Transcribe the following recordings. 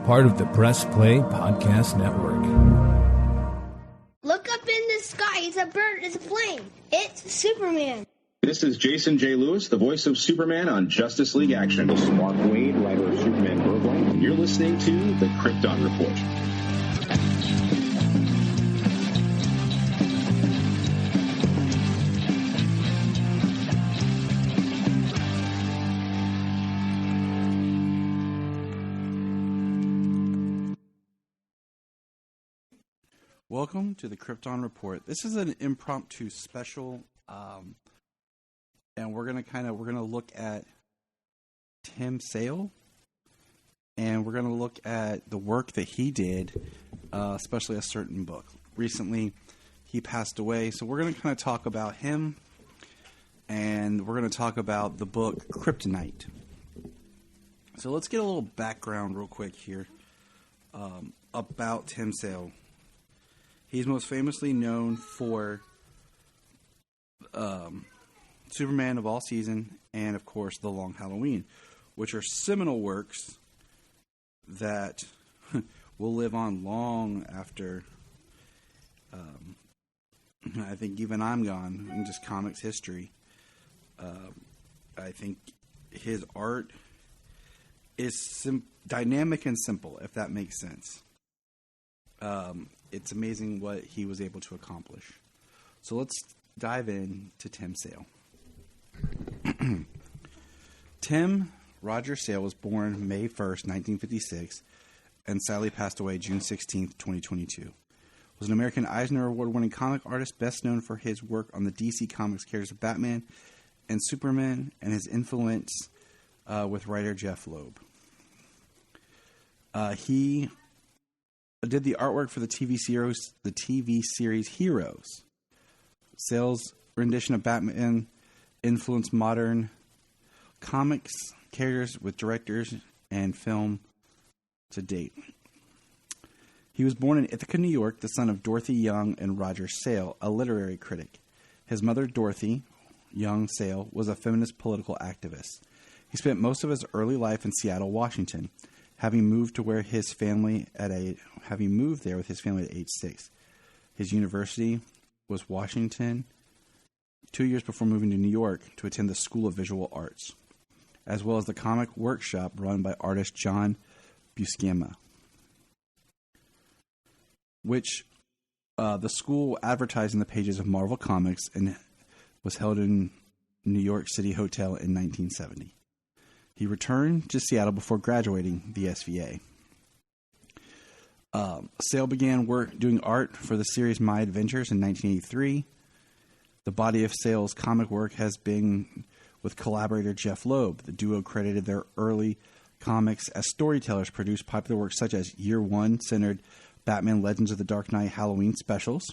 part of the Press Play Podcast Network. Look up in the sky. It's a bird. It's a plane. It's Superman. This is Jason J. Lewis, the voice of Superman on Justice League Action. This is Mark Wade, writer of Superman Burglar. You're listening to the Krypton Report. Welcome to the Krypton Report. This is an impromptu special, and we're gonna look at Tim Sale, and we're gonna look at the work that he did, especially a certain book. Recently, he passed away, so we're gonna kind of talk about him, and we're gonna talk about the book Kryptonite. So let's get a little background real quick here about Tim Sale. He's most famously known for Superman of All Season and, of course, The Long Halloween, which are seminal works that will live on long after, I think, even I'm gone in just comics history. I think his art is dynamic and simple, if that makes sense. It's amazing what he was able to accomplish. So let's dive in to Tim Sale. Tim Roger Sale was born May 1st, 1956, and sadly passed away June 16th, 2022. Was an American Eisner Award-winning comic artist, best known for his work on the DC Comics characters of Batman and Superman, and his influence with writer Jeff Loeb. He did the artwork for the TV series Heroes. Sale's rendition of Batman influenced modern comics characters with directors and film to date. He was born in Ithaca, New York, the son of Dorothy Young and Roger Sale, a literary critic. His mother, Dorothy Young Sale, was a feminist political activist. He spent most of his early life in Seattle, Washington, having moved there with his family at age 6. His university was Washington, 2 years before moving to New York to attend the School of Visual Arts, as well as the comic workshop run by artist John Buscema, which the school advertised in the pages of Marvel Comics and was held in New York City Hotel in 1970. He returned to Seattle before graduating the SVA. Sale began doing art for the series My Adventures in 1983. The body of Sale's comic work has been with collaborator Jeff Loeb. The duo credited their early comics as storytellers, produced popular works such as Year One, centered Batman Legends of the Dark Knight Halloween specials,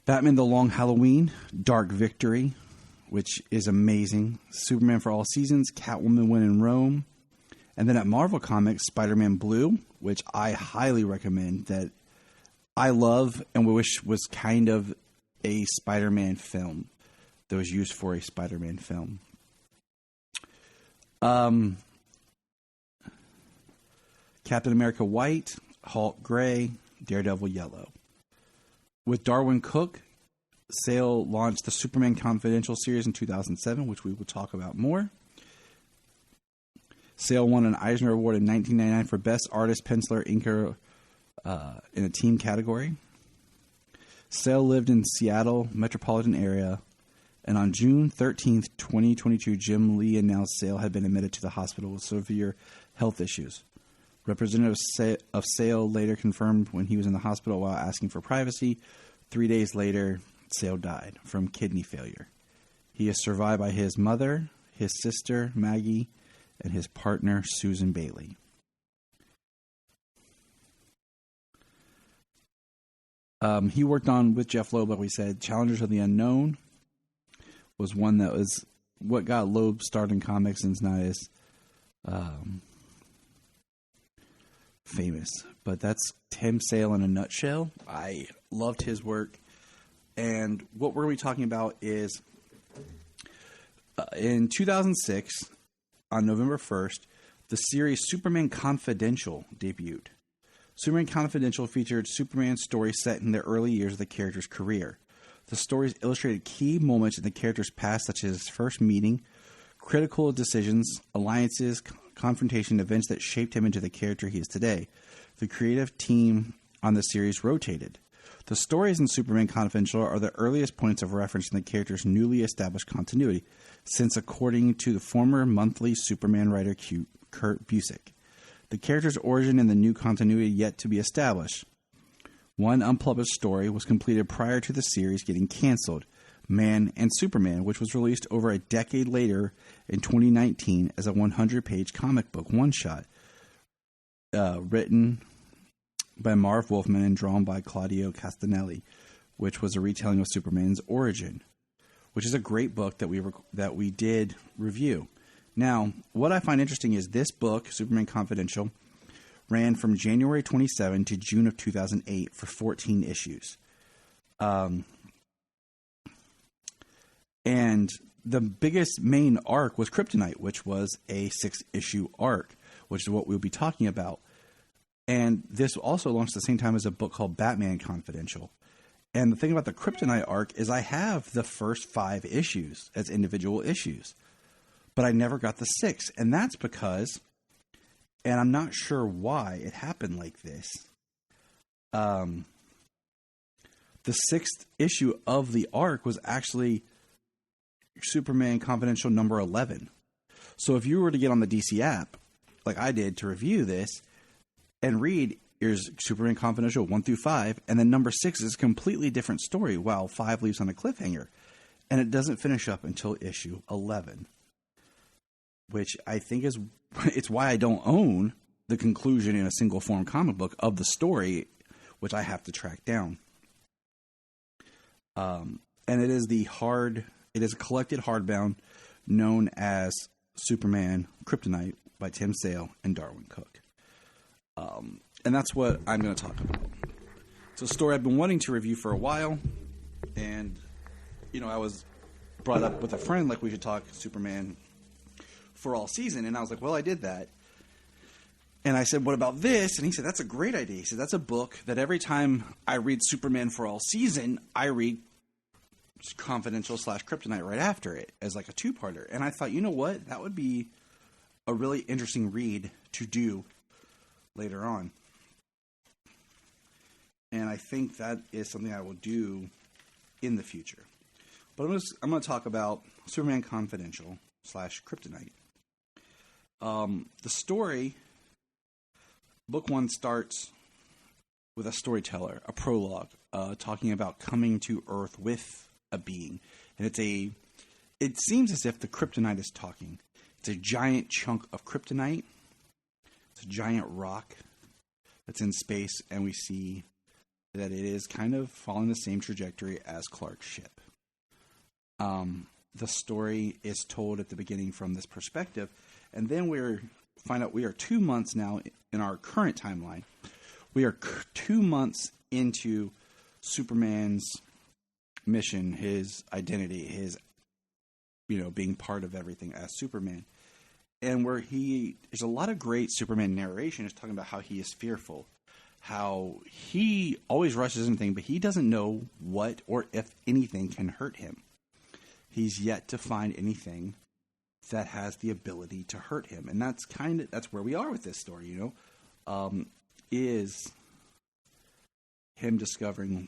Batman The Long Halloween, Dark Victory, which is amazing, Superman for All Seasons, Catwoman When in Rome, and then at Marvel Comics, Spider-Man Blue, which I highly recommend, that I love and wish was kind of a Spider-Man film that was used for a Spider-Man film. Captain America White, Hulk Gray, Daredevil Yellow. With Darwin Cook, Sale launched the Superman Confidential series in 2007, which we will talk about more. Sale won an Eisner Award in 1999 for Best Artist, Penciler, Inker in a team category. Sale lived in Seattle metropolitan area, and on June 13th, 2022, Jim Lee announced Sale had been admitted to the hospital with severe health issues. Representatives of Sale later confirmed when he was in the hospital while asking for privacy. 3 days later, Sale died from kidney failure. He is survived by his mother, his sister, Maggie, and his partner, Susan Bailey. He worked on, with Jeff Loeb, like we said, Challengers of the Unknown was one that was what got Loeb started in comics and is not as famous. But that's Tim Sale in a nutshell. I loved his work. And what we're going to be talking about is in 2006, on November 1st, The series Superman Confidential debuted. Superman Confidential featured Superman's story set in the early years of the character's career. The stories illustrated key moments in the character's past, such as his first meeting, critical decisions, alliances, confrontation, events that shaped him into the character he is today. The creative team on the series rotated. The stories in Superman Confidential are the earliest points of reference in the character's newly established continuity, since according to the former monthly Superman writer Kurt Busiek, the character's origin in the new continuity yet to be established. One unpublished story was completed prior to the series getting canceled, Man and Superman, which was released over a decade later in 2019 as a 100-page comic book one-shot, written by Marv Wolfman and drawn by Claudio Castanelli, which was a retelling of Superman's origin, which is a great book that we did review. Now, what I find interesting is this book, Superman Confidential, ran from January 27 to June of 2008 for 14 issues. And the biggest main arc was Kryptonite, which was a 6-issue arc, which is what we'll be talking about. And this also launched at the same time as a book called Batman Confidential. And the thing about the Kryptonite arc is I have the first 5 issues as individual issues, but I never got the 6th. And that's because, and I'm not sure why it happened like this, the 6th issue of the arc was actually Superman Confidential number 11. So if you were to get on the DC app, like I did to review this, and read, here's Superman Confidential 1 through 5, and then number 6 is a completely different story, while 5 leaves on a cliffhanger. And it doesn't finish up until issue 11. Which I think it's why I don't own the conclusion in a single form comic book of the story, which I have to track down. And it is a collected hardbound known as Superman Kryptonite by Tim Sale and Darwin Cook. And that's what I'm going to talk about. It's a story I've been wanting to review for a while. And, I was brought up with a friend like we should talk Superman for all season. And I was like, well, I did that. And I said, what about this? And he said, that's a great idea. He said, that's a book that every time I read Superman for all season, I read Confidential / Kryptonite right after it as like a 2-parter. And I thought, you know what? That would be a really interesting read to do later on. And I think that is something I will do in the future. But I'm going to talk about Superman Confidential / Kryptonite. The story, book 1 starts with a storyteller, a prologue, talking about coming to Earth with a being. And it seems as if the Kryptonite is talking. It's a giant chunk of Kryptonite. It's a giant rock that's in space, and we see that it is kind of following the same trajectory as Clark's ship. The story is told at the beginning from this perspective, and then we find out we are 2 months now in our current timeline. We are 2 months into Superman's mission, his identity, his being part of everything as Superman. And where there's a lot of great Superman narration is talking about how he is fearful, how he always rushes anything, but he doesn't know what or if anything can hurt him. He's yet to find anything that has the ability to hurt him. And that's where we are with this story, is him discovering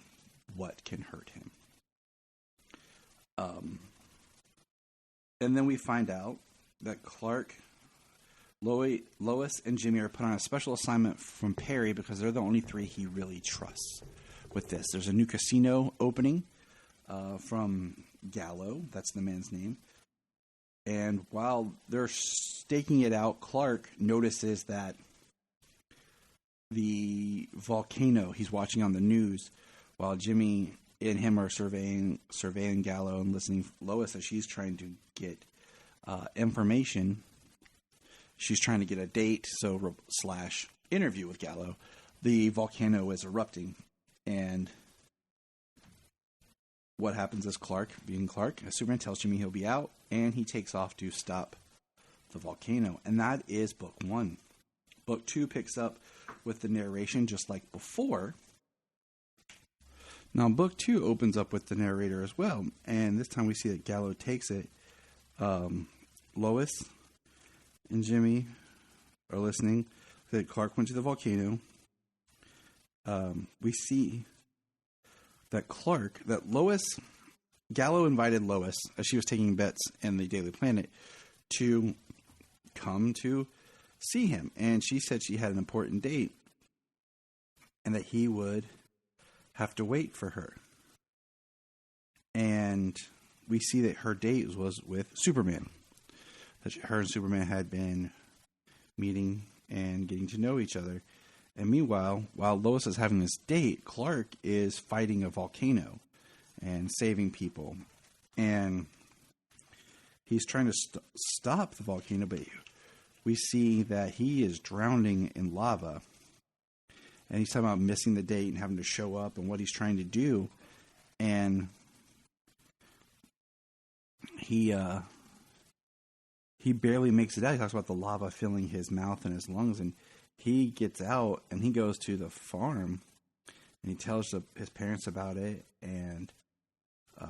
what can hurt him. And then we find out that Clark, Lois, and Jimmy are put on a special assignment from Perry because they're the only 3 he really trusts with this. There's a new casino opening from Gallo. That's the man's name. And while they're staking it out, Clark notices that the volcano he's watching on the news, while Jimmy and him are surveying Gallo and listening to Lois as she's trying to get information. She's trying to get a date, / interview with Gallo. The volcano is erupting, and what happens is Clark, being Clark, Superman tells Jimmy he'll be out, and he takes off to stop the volcano. And that is book 1. Book 2 picks up with the narration just like before. Now, book 2 opens up with the narrator as well. And this time we see that Gallo takes it. Lois and Jimmy are listening. That Clark went to the volcano. We see that Gallo invited Lois, as she was taking bets in the Daily Planet, to come to see him. And she said she had an important date and that he would have to wait for her. And we see that her date was with Superman. That her and Superman had been meeting and getting to know each other. And meanwhile, while Lois is having this date, Clark is fighting a volcano and saving people. And he's trying to stop the volcano, but we see that he is drowning in lava. And he's talking about missing the date and having to show up and what he's trying to do. And he barely makes it out. He talks about the lava filling his mouth and his lungs. And he gets out and he goes to the farm and he tells his parents about it. And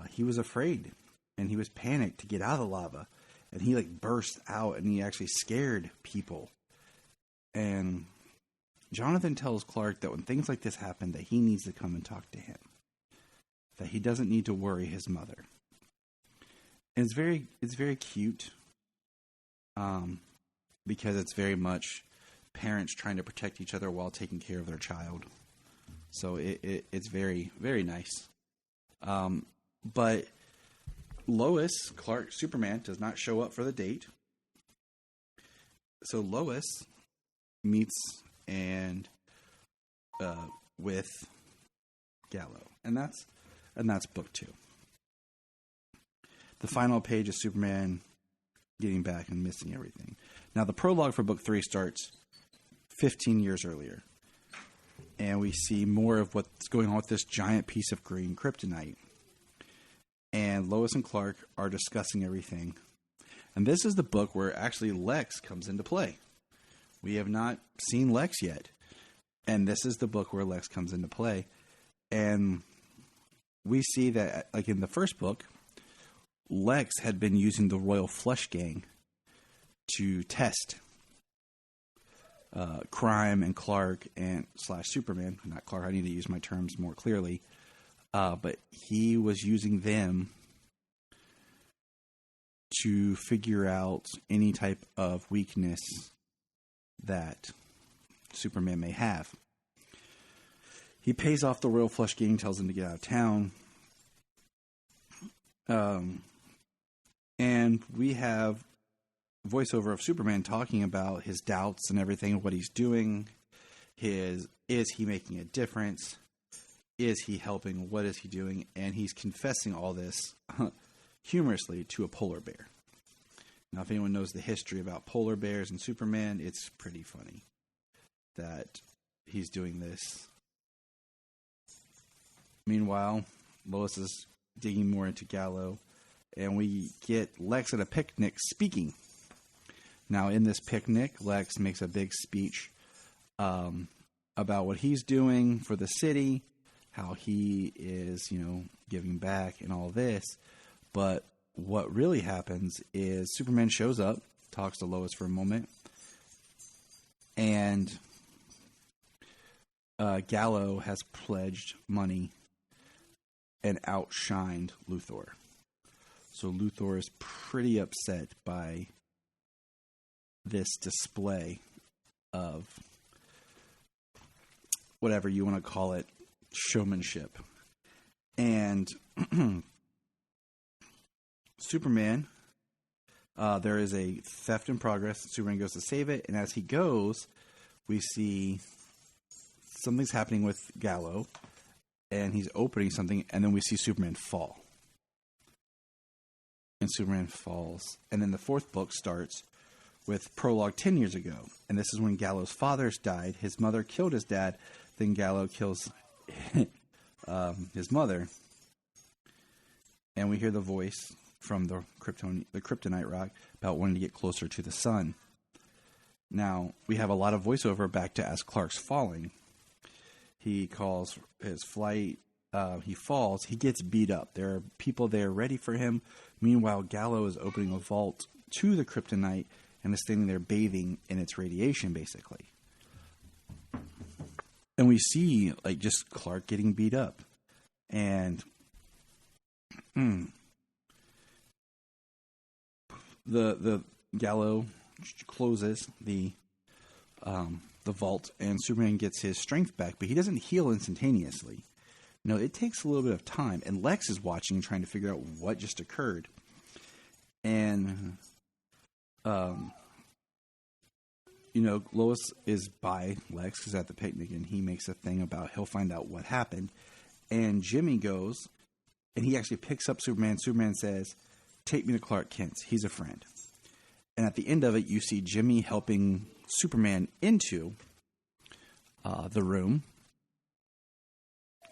he was afraid and he was panicked to get out of the lava. And he burst out and he actually scared people. And Jonathan tells Clark that when things like this happen, that he needs to come and talk to him. That he doesn't need to worry his mother. And it's very cute. Because it's very much parents trying to protect each other while taking care of their child. So it's very, very nice. But Lois, Clark, Superman, does not show up for the date. So Lois meets with Gallo. And that's book 2. The final page is Superman getting back and missing everything. Now, the prologue for book 3 starts 15 years earlier. And we see more of what's going on with this giant piece of green kryptonite. And Lois and Clark are discussing everything. And this is the book where actually Lex comes into play. We have not seen Lex yet. And this is the book where Lex comes into play. And we see that, in the first book, Lex had been using the Royal Flush Gang to test Crime and Clark and / Superman. Not Clark, I need to use my terms more clearly. But he was using them to figure out any type of weakness that Superman may have. He pays off the Royal Flush Gang, tells him to get out of town. And we have voiceover of Superman talking about his doubts and everything, what he's doing. Is he making a difference? Is he helping? What is he doing? And he's confessing all this humorously to a polar bear. Now, if anyone knows the history about polar bears and Superman, it's pretty funny that he's doing this. Meanwhile, Lois is digging more into Gallo, and we get Lex at a picnic speaking. Now, in this picnic, Lex makes a big speech about what he's doing for the city, how he is, giving back and all this. But what really happens is Superman shows up, talks to Lois for a moment, and Gallo has pledged money and outshined Luthor. So Luthor is pretty upset by this display of whatever you want to call it, showmanship. And Superman, there is a theft in progress. Superman goes to save it, and as he goes, we see something's happening with Gallo, and he's opening something, and then we see Superman fall. And Superman falls. And then the fourth book starts with prologue 10 years ago. And this is when Gallo's father's died. His mother killed his dad. Then Gallo kills his mother. And we hear the voice from the Kryptonite rock about wanting to get closer to the sun. Now, we have a lot of voiceover back to as Clark's falling. He calls his flight. He falls. He gets beat up. There are people there ready for him. Meanwhile, Gallo is opening a vault to the Kryptonite and is standing there bathing in its radiation, basically. And we see, like, just Clark getting beat up. And the Gallo closes the vault, and Superman gets his strength back, but he doesn't heal instantaneously. No, it takes a little bit of time, and Lex is watching, trying to figure out what just occurred. And, Lois is by Lex, because at the picnic, and he makes a thing about he'll find out what happened. And Jimmy goes, and he actually picks up Superman. Superman says, "Take me to Clark Kent's. He's a friend." And at the end of it, you see Jimmy helping Superman into the room.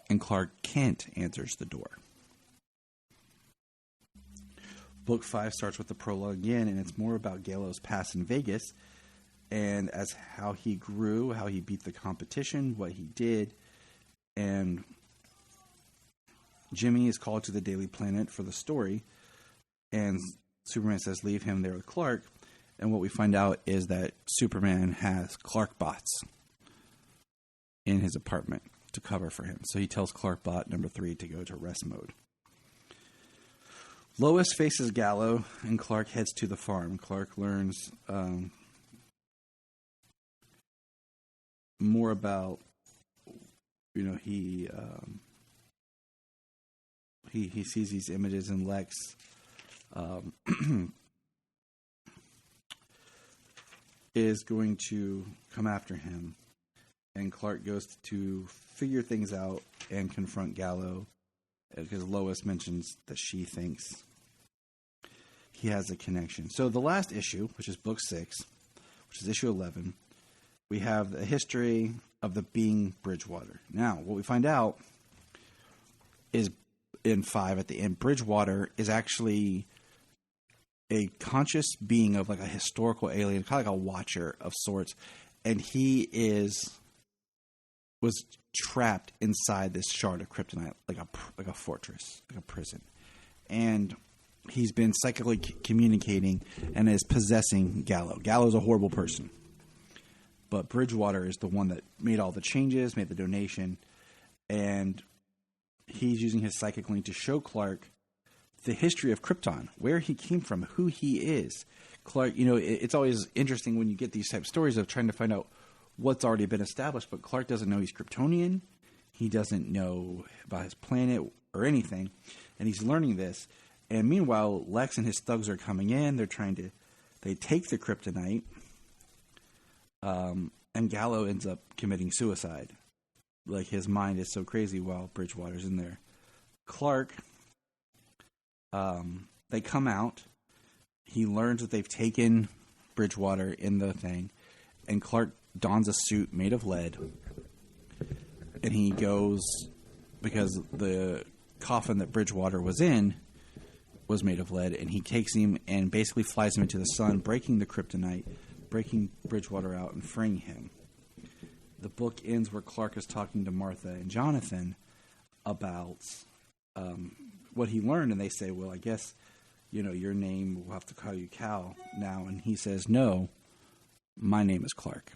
And Clark Kent answers the door. Book 5 starts with the prologue again, and it's more about Gallo's past in Vegas, and as how he grew, how he beat the competition, what he did, and Jimmy is called to the Daily Planet for the story, and Superman says leave him there with Clark, and what we find out is that Superman has Clark bots in his apartment to cover for him. So he tells Clark bot number 3 to go to rest mode. Lois faces Gallo, and Clark heads to the farm. Clark learns more about, he sees these images, and Lex is going to come after him. And Clark goes to figure things out and confront Gallo, because Lois mentions that she thinks he has a connection. So the last issue, which is book 6, which is issue 11, we have the history of the being Bridgewater. Now, what we find out is in 5 at the end, Bridgewater is actually a conscious being of like a historical alien, kind of like a watcher of sorts, and he was trapped inside this shard of kryptonite, like a fortress, like a prison. And he's been psychically communicating and is possessing Gallo. Gallo's a horrible person. But Bridgewater is the one that made all the changes, made the donation, and he's using his psychic link to show Clark the history of Krypton, where he came from, who he is. Clark, it's always interesting when you get these type of stories of trying to find out what's already been established, but Clark doesn't know he's Kryptonian. He doesn't know about his planet or anything, and he's learning this. And meanwhile, Lex and his thugs are coming in. They take the kryptonite, and Gallo ends up committing suicide. Like, his mind is so crazy while Bridgewater's in there. Clark, they come out. He learns that they've taken Bridgewater in the thing, and Clark dons a suit made of lead, and he goes, because the coffin that Bridgewater was in was made of lead, and he takes him and basically flies him into the sun, breaking the kryptonite, breaking Bridgewater out, and freeing him. The book ends where Clark is talking to Martha and Jonathan about what he learned, and they say, well, I guess, your name, we'll have to call you Cal now. And he says, no, my name is Clark.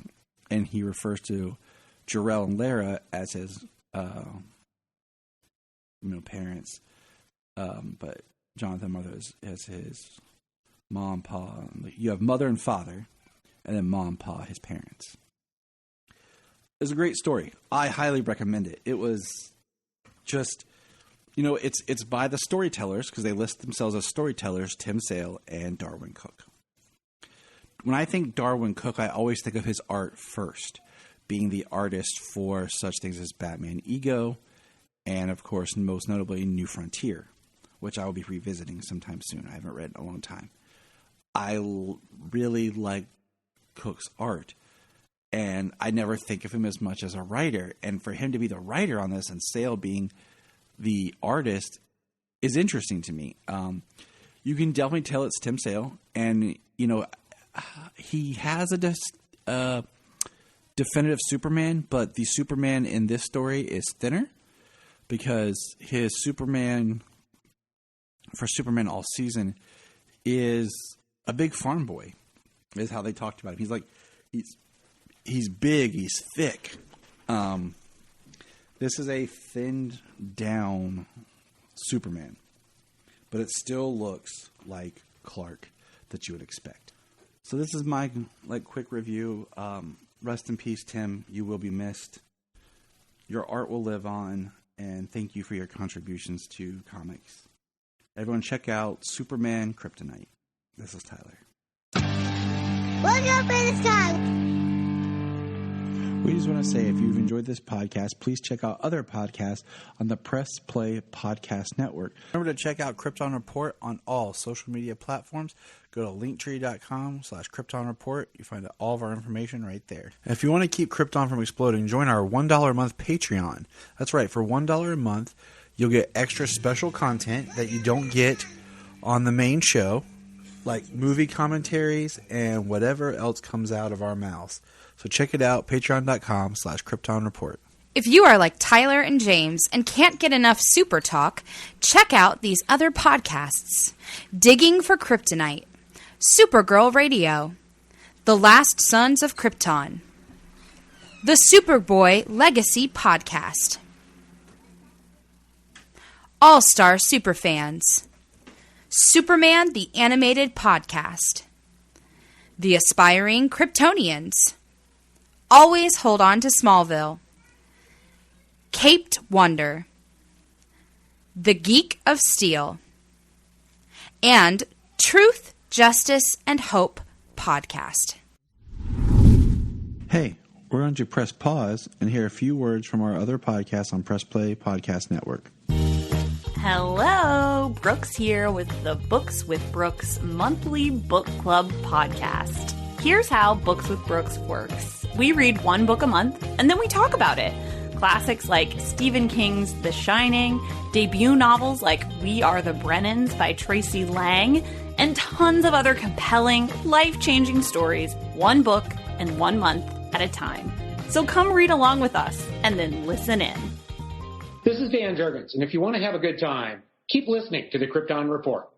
And he refers to Jor-El and Lara as his, parents. But Jonathan Mother as his mom, pa. You have mother and father, and then mom, pa, his parents. It's a great story. I highly recommend it. It was just, it's by the storytellers, because they list themselves as storytellers, Tim Sale and Darwin Cook. When I think Darwin Cook, I always think of his art first, being the artist for such things as Batman Ego, and of course, most notably, New Frontier, which I will be revisiting sometime soon. I haven't read in a long time. I really like Cook's art, and I never think of him as much as a writer. And for him to be the writer on this and Sale being the artist is interesting to me. you can definitely tell it's Tim Sale, and he has a definitive Superman, but the Superman in this story is thinner because his Superman for Superman All Season is a big farm boy. Is how they talked about him. He's big, he's thick. This is a thinned down Superman, but it still looks like Clark that you would expect. So this is my quick review. Rest in peace, Tim. You will be missed. Your art will live on, and thank you for your contributions to comics. Everyone check out Superman Kryptonite. This is Tyler. Look up in the sky. We just want to say, if you've enjoyed this podcast, please check out other podcasts on the Press Play Podcast Network. Remember to check out Krypton Report on all social media platforms. Go to linktree.com/Krypton Report. You find all of our information right there. If you want to keep Krypton from exploding, join our $1 a month Patreon. That's right. For $1 a month, you'll get extra special content that you don't get on the main show, like movie commentaries and whatever else comes out of our mouths. So check it out, patreon.com/Krypton Report. If you are like Tyler and James and can't get enough super talk, check out these other podcasts. Digging for Kryptonite, Supergirl Radio, The Last Sons of Krypton, the Superboy Legacy Podcast, All-Star Superfans, Superman the Animated Podcast, The Aspiring Kryptonians, Always Hold On to Smallville, Caped Wonder, The Geek of Steel, and Truth, Justice, and Hope Podcast. Hey, we're going to press pause and hear a few words from our other podcasts on Press Play Podcast Network. Hello, Brooks here with the Books with Brooks monthly book club podcast. Here's how Books with Brooks works. We read one book a month, and then we talk about it. Classics like Stephen King's The Shining, debut novels like We Are the Brennans by Tracy Lang, and tons of other compelling, life-changing stories, one book and 1 month at a time. So come read along with us, and then listen in. This is Dan Jurgens, and if you want to have a good time, keep listening to the Krypton Report.